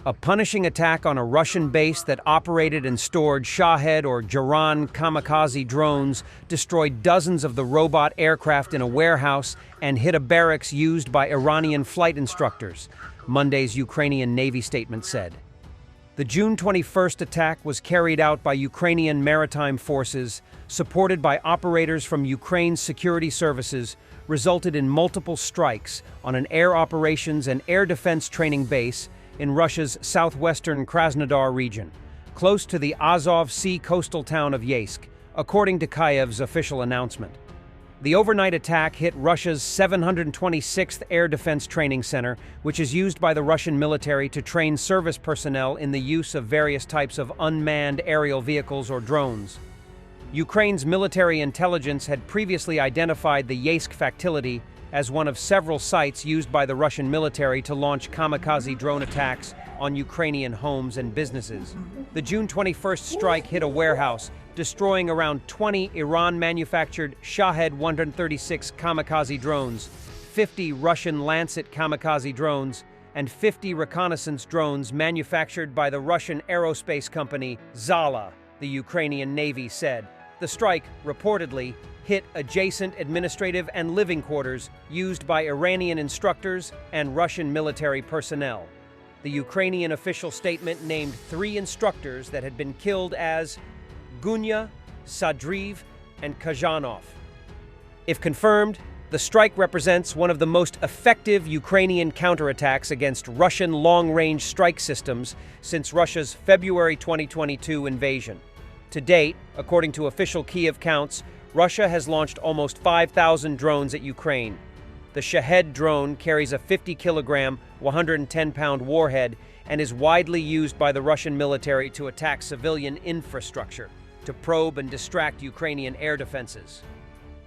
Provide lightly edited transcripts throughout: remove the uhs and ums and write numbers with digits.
A punishing attack on a Russian base that operated and stored Shahed or Jaran kamikaze drones destroyed dozens of the robot aircraft in a warehouse and hit a barracks used by Iranian flight instructors, Monday's Ukrainian Navy statement said. The June 21st attack was carried out by Ukrainian maritime forces, supported by operators from Ukraine's security services, resulted in multiple strikes on an air operations and air defense training base in Russia's southwestern Krasnodar region, close to the Azov Sea coastal town of Yeysk, according to Kyiv's official announcement. The overnight attack hit Russia's 726th Air Defense Training Center, which is used by the Russian military to train service personnel in the use of various types of unmanned aerial vehicles or drones. Ukraine's military intelligence had previously identified the Yeysk facility as one of several sites used by the Russian military to launch kamikaze drone attacks on Ukrainian homes and businesses. The June 21st strike hit a warehouse, destroying around 20 Iran-manufactured Shahed 136 kamikaze drones, 50 Russian Lancet kamikaze drones, and 50 reconnaissance drones manufactured by the Russian aerospace company Zala, the Ukrainian Navy said. The strike, reportedly, hit adjacent administrative and living quarters used by Iranian instructors and Russian military personnel. The Ukrainian official statement named 3 instructors that had been killed as Gunya, Sadriv, and Kazhanov. If confirmed, the strike represents one of the most effective Ukrainian counterattacks against Russian long-range strike systems since Russia's February 2022 invasion. To date, according to official Kyiv counts, Russia has launched almost 5,000 drones at Ukraine. The Shahed drone carries a 50-kilogram, 110-pound warhead and is widely used by the Russian military to attack civilian infrastructure, to probe and distract Ukrainian air defenses.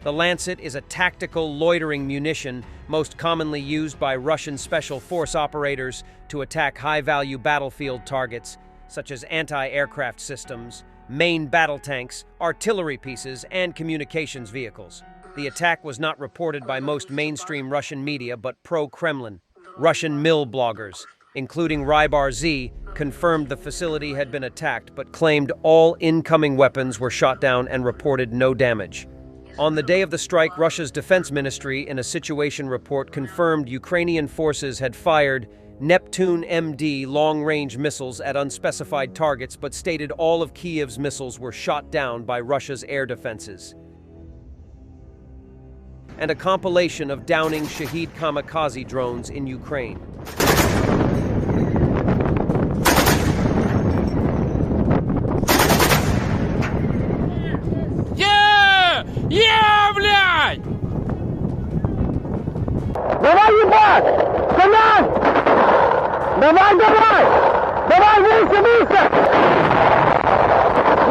The Lancet is a tactical loitering munition most commonly used by Russian special force operators to attack high-value battlefield targets, such as anti-aircraft systems, main battle tanks, artillery pieces, and communications vehicles. The attack was not reported by most mainstream Russian media, but pro-Kremlin. Russian mill bloggers, including Rybar Z, confirmed the facility had been attacked, but claimed all incoming weapons were shot down and reported no damage. On the day of the strike, Russia's defense ministry, in a situation report, confirmed Ukrainian forces had fired Neptune MD long-range missiles at unspecified targets, but stated all of Kyiv's missiles were shot down by Russia's air defenses. And a compilation of downing Shahed kamikaze drones in Ukraine. блядь! Давай, ебать! Команд! Давай, давай! Давай, выше, выше!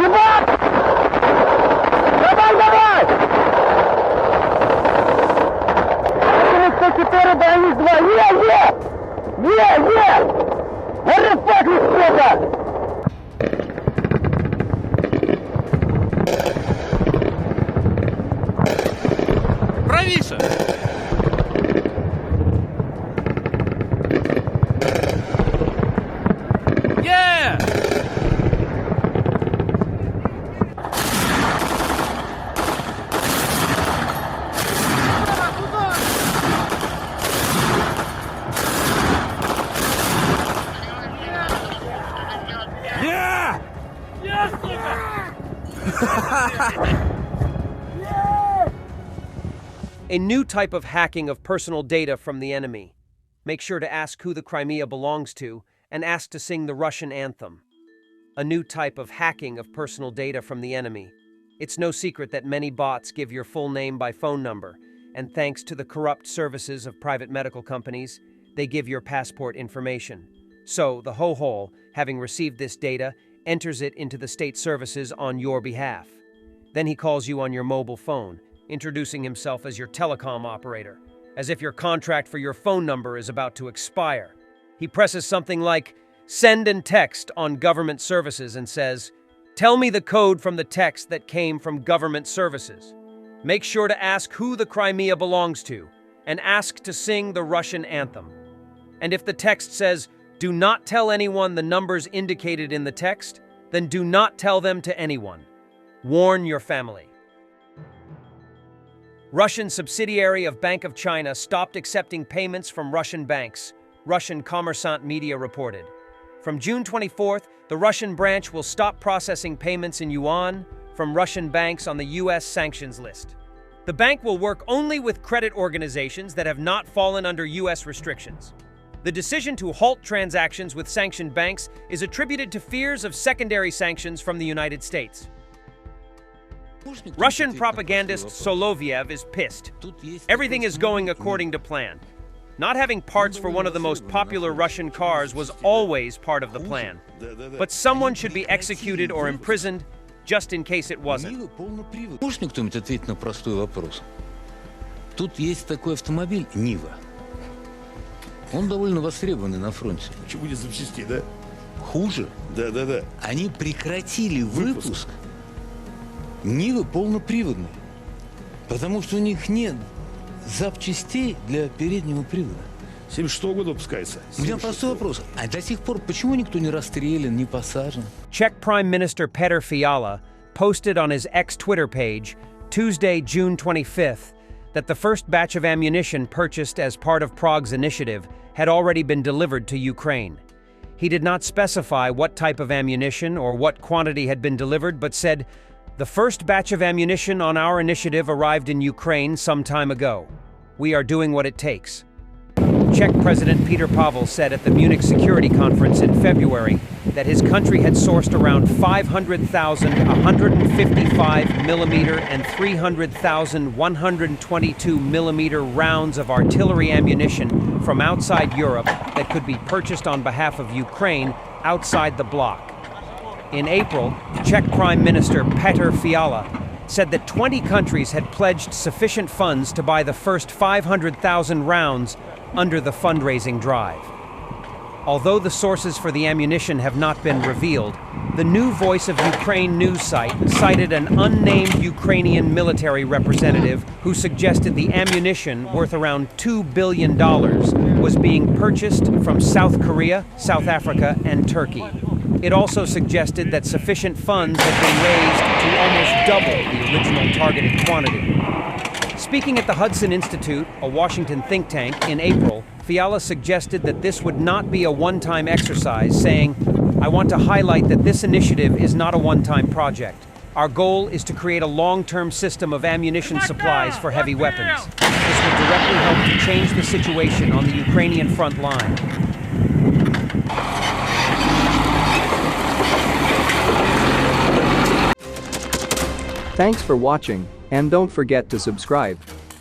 Ебать! Давай, давай! 104, боюсь 2! Е! Арефакли, сука! Правише! A new type of hacking of personal data from the enemy. Make sure to ask who the Crimea belongs to and ask to sing the Russian anthem. A new type of hacking of personal data from the enemy. It's no secret that many bots give your full name by phone number, and thanks to the corrupt services of private medical companies, they give your passport information. So, the ho-hole, having received this data, enters it into the state services on your behalf. Then he calls you on your mobile phone, introducing himself as your telecom operator, as if your contract for your phone number is about to expire. He presses something like, "Send and text" on government services and says, "Tell me the code from the text that came from government services. Make sure to ask who the Crimea belongs to, and ask to sing the Russian anthem." And if the text says, Do not tell anyone the numbers indicated in the text, then do not tell them to anyone. Warn your family. Russian subsidiary of Bank of China stopped accepting payments from Russian banks, Russian Kommersant media reported. From June 24th, the Russian branch will stop processing payments in yuan from Russian banks on the U.S. sanctions list. The bank will work only with credit organizations that have not fallen under U.S. restrictions. The decision to halt transactions with sanctioned banks is attributed to fears of secondary sanctions from the United States. Russian propagandist Solovyev is pissed. Everything is going according to plan. Not having parts for one of the most popular Russian cars was always part of the plan. But someone should be executed or imprisoned just in case it wasn't. Может кто-нибудь ответить на простой вопрос? Тут есть такой автомобиль Нива. Он довольно востребованный на фронте. Почему не запчасти, да? Хуже. Да. Они прекратили выпуск Нивы полноприводной, потому что у них нет запчастей для переднего привода. 76-го года выпускается. У меня простой вопрос. А до сих пор почему никто не расстрелян, не посажен? Czech Prime Minister Petr Fiala posted on his X Twitter page Tuesday, June 25th, that the first batch of ammunition purchased as part of Prague's initiative had already been delivered to Ukraine. He did not specify what type of ammunition or what quantity had been delivered, but said, "The first batch of ammunition on our initiative arrived in Ukraine some time ago. We are doing what it takes." Czech President Petr Pavel said at the Munich Security Conference in February that his country had sourced around 500,000 155mm and 300,000 122mm rounds of artillery ammunition from outside Europe that could be purchased on behalf of Ukraine outside the bloc. In April, Czech Prime Minister Petr Fiala said that 20 countries had pledged sufficient funds to buy the first 500,000 rounds under the fundraising drive. Although the sources for the ammunition have not been revealed, the new Voice of Ukraine news site cited an unnamed Ukrainian military representative who suggested the ammunition, worth around $2 billion, was being purchased from South Korea, South Africa, and Turkey. It also suggested that sufficient funds had been raised to almost double the original targeted quantity. Speaking at the Hudson Institute, a Washington think tank, in April, Fiala suggested that this would not be a one-time exercise, saying, "I want to highlight that this initiative is not a one-time project. Our goal is to create a long-term system of ammunition supplies for heavy weapons. This will directly help to change the situation on the Ukrainian front line." Thanks for watching, and don't forget to subscribe.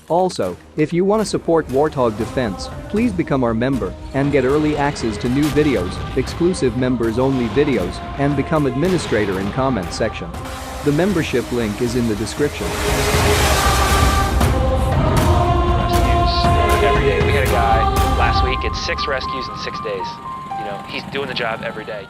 Also, if you want to support Warthog Defense, please become our member and get early access to new videos, exclusive members-only videos, and become administrator in comment section. The membership link is in the description. Rescues every day. We had a guy last week, it's 6 rescues in 6 days. You know, he's doing the job every day.